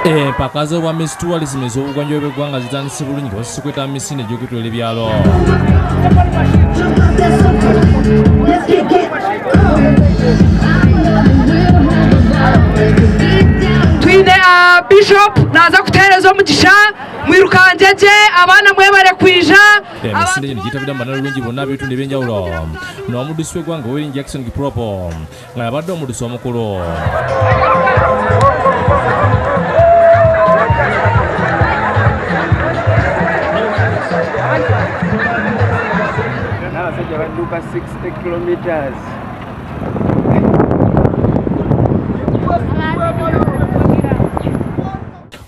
Empaka wa Miss Tourism ez'obugwanjuba bw'eggwanga zitandise bulungi bw'osikweta misinde gy'okutwala ebyalo. Twine Bishop naza kuteereza omugisha mwirukanjeje abaana mwebare kwija emisinde gino giyitabira mu bannalulungi bonna ab'ebitundu eby'enjawulo n'omuddusi w'eggwanga Oweri Jackson Kipropo nga yabadde omuddusi omukulu. Abasajja badduka 60 kilometers.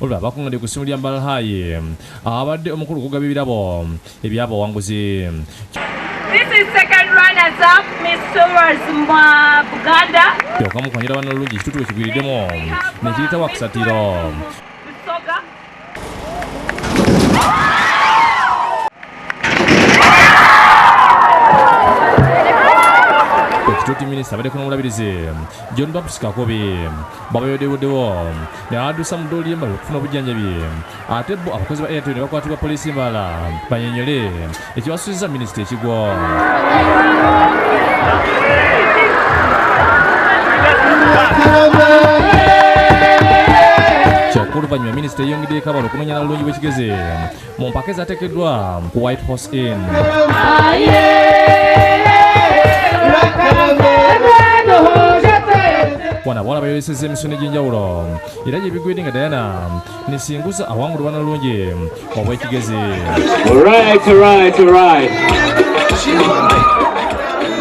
Olwo abakungadde ku ssimu lya Mbalhayi abadde omukulu okugaba ebirabo ebyabawanguzi. This is second runners up, Miss Tourism Buganda. Okamu kwanjira bannalulungi ekitutu ekigwiriddemu nekiyita wakusatiro. Ekituuti minisita abaddeko n'omulabirizi John Baptist Kakobi babayodewoddewo ne addusa mu ddooli y'embala okufuna obujjanjabi ate bo abakozi ba Airtel ne bakwatibwa poliisi mbala banyenyole ekibasuzizza minisita ekigo. Kyokuluvannyuma minisita yeyongeddeeko abalo okunoonya nalulungi bw'ekigeze mu mpaka ezaateekeddwa ku White Horse Inn. Wana bwala bayolesezza emisono egy'enjawulo era gyebigwedde nga Diana nesinguza awangulwa bannalulungi obw'ekigezi. Alright.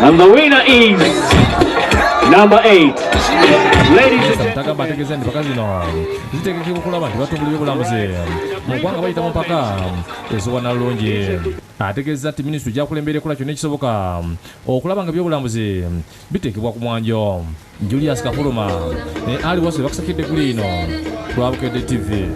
And the winner is number 8. Mutagamba ategeeza nti mpaka zino zitegekebwa okulaba nti batumbula ebyobulamuzi mu ggwanga bayita mu mpaka ez'obwannalulungi. Ategeeza nti minisitule gyakulembera ekola kyonna ekisoboka okulaba nga ebyobulamuzi biteekebwa ku mwanjo. Julius Kafuluma ne Ali Wasu bakusakidde kuli ino Lwabukedde TV.